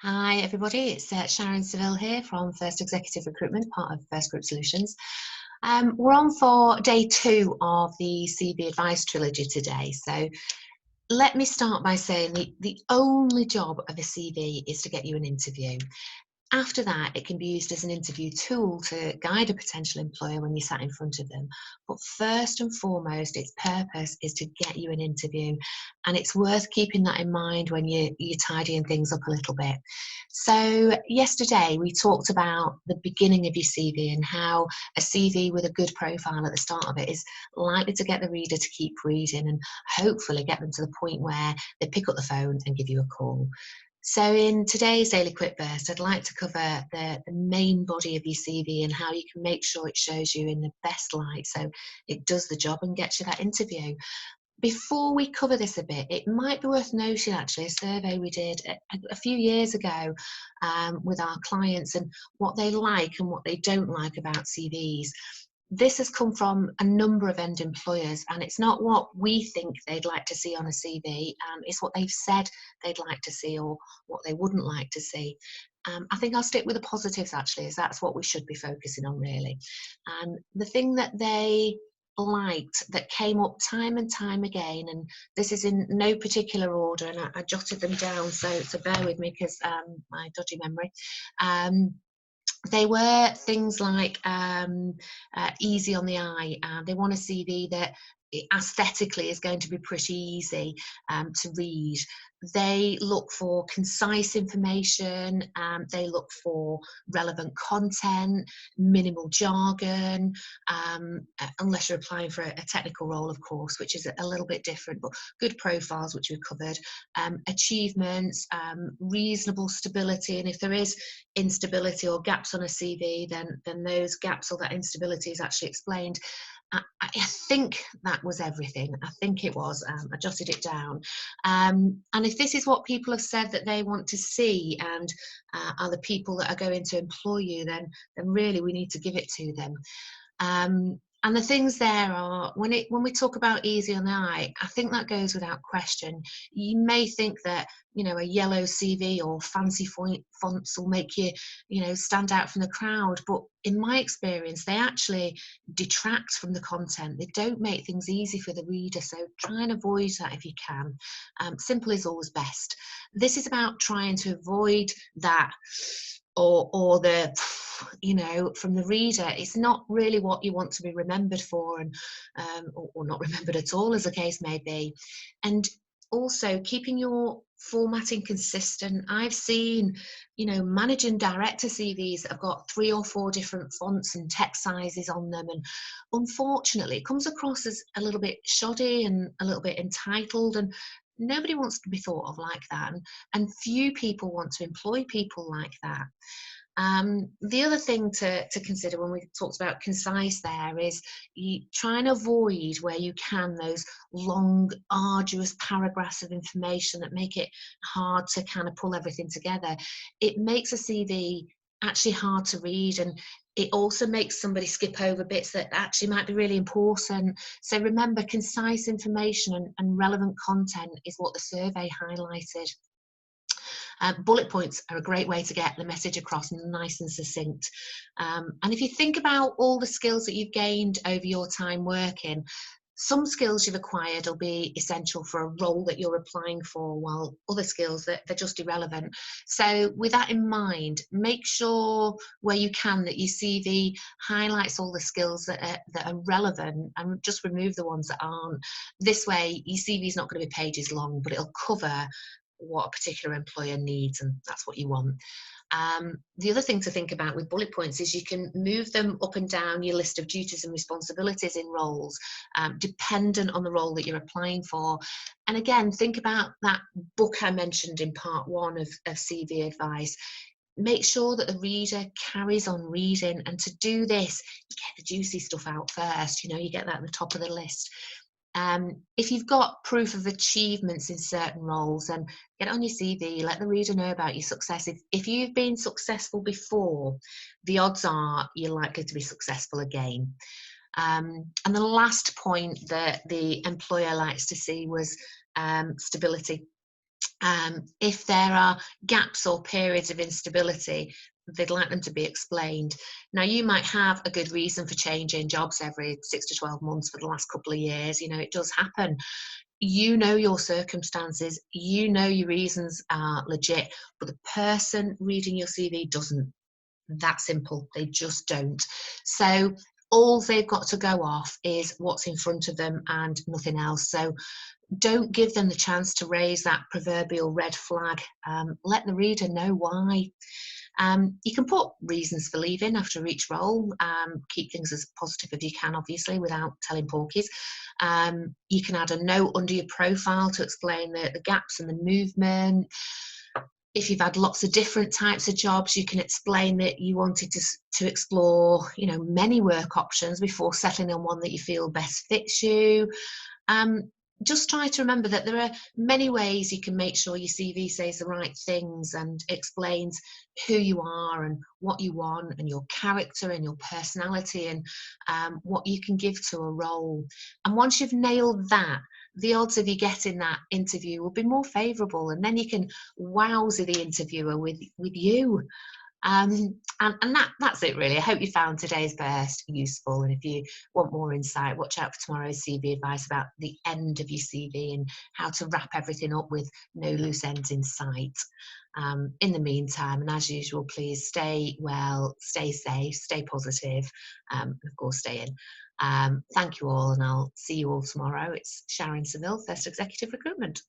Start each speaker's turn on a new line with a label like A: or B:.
A: Hi everybody, it's Sharon Seville here from First Executive Recruitment, part of First Group Solutions. We're on for day 2 of the CV Advice Trilogy today. So let me start by saying the only job of a CV is to get you an interview. After that, it can be used as an interview tool to guide a potential employer when you sat in front of them. But first and foremost, its purpose is to get you an interview. And it's worth keeping that in mind when you're tidying things up a little bit. So yesterday, we talked about the beginning of your CV and how a CV with a good profile at the start of it is likely to get the reader to keep reading and hopefully get them to the point where they pick up the phone and give you a call. So in today's Daily Quick Burst, I'd like to cover the main body of your CV and how you can make sure it shows you in the best light so it does the job and gets you that interview. Before we cover this a bit, it might be worth noting actually a survey we did a few years ago with our clients and what they like and what they don't like about CVs. This has come from a number of end employers, and it's not what we think they'd like to see on a CV, it's what they've said they'd like to see or what they wouldn't like to see. I think I'll stick with the positives actually, as that's what we should be focusing on really. The thing that they liked that came up time and time again, and this is in no particular order, and I jotted them down, so bear with me because my dodgy memory. They were things like easy on the eye. They want a CV that aesthetically is going to be pretty easy to read. They look for concise information. They look for relevant content, minimal jargon, unless you're applying for a technical role, of course, which is a little bit different, but good profiles, which we've covered, achievements, reasonable stability, and if there is instability or gaps on a CV, then those gaps or that instability is actually explained. I think that was everything. I think it was. I jotted it down. And if this is what people have said that they want to see and are the people that are going to employ you, then really we need to give it to them. And the things there are, when we talk about easy on the eye, I think that goes without question. You may think that, a yellow CV or fancy fonts will make you, stand out from the crowd. But in my experience, they actually detract from the content. They don't make things easy for the reader. So try and avoid that if you can. Simple is always best. This is about trying to avoid that or the from the reader. It's not really what you want to be remembered for, and or not remembered at all, as the case may be. And also keeping your formatting consistent. I've seen managing director CVs that have got 3 or 4 different fonts and text sizes on them, and unfortunately it comes across as a little bit shoddy and a little bit entitled, and nobody wants to be thought of like that, and few people want to employ people like that. The other thing to consider when we talked about concise there is you try and avoid, where you can, those long, arduous paragraphs of information that make it hard to kind of pull everything together. It makes a CV actually hard to read, and it also makes somebody skip over bits that actually might be really important. So remember, concise information and relevant content is what the survey highlighted. Bullet points are a great way to get the message across nice and succinct. And if you think about all the skills that you've gained over your time working, some skills you've acquired will be essential for a role that you're applying for, while other skills that they're just irrelevant. So with that in mind, make sure where you can that your CV highlights all the skills that are relevant, and just remove the ones that aren't. This way your CV is not going to be pages long, but it'll cover what a particular employer needs, and that's what you want. The other thing to think about with bullet points is you can move them up and down your list of duties and responsibilities in roles, dependent on the role that you're applying for. And again, think about that book I mentioned in part 1 of CV advice. Make sure that the reader carries on reading, and to do this, you get the juicy stuff out first. You get that at the top of the list. If you've got proof of achievements in certain roles, then get it on your CV, let the reader know about your success. If you've been successful before, the odds are you're likely to be successful again. And the last point that the employer likes to see was stability. If there are gaps or periods of instability, they'd like them to be explained. Now, you might have a good reason for changing jobs every 6 to 12 months for the last couple of years. It does happen. You know your circumstances, you know your reasons are legit, but the person reading your CV doesn't. That simple. They just don't. So all they've got to go off is what's in front of them and nothing else. So don't give them the chance to raise that proverbial red flag. Let the reader know why. You can put reasons for leaving after each role. Keep things as positive as you can, obviously, without telling porkies. You can add a note under your profile to explain the gaps and the movement. If you've had lots of different types of jobs, you can explain that you wanted to explore, many work options before settling on one that you feel best fits you. Just try to remember that there are many ways you can make sure your CV says the right things and explains who you are and what you want and your character and your personality and what you can give to a role. And once you've nailed that, the odds of you getting that interview will be more favourable, and then you can wowsy the interviewer with you. And that's it really. I hope you found today's burst useful, and if you want more insight, watch out for tomorrow's CV advice about the end of your CV and how to wrap everything up with no loose ends in sight. In the meantime, and as usual, please stay well, stay safe, stay positive, and of course stay in. Thank you all, and I'll see you all tomorrow. It's Sharon Seville, First Executive Recruitment.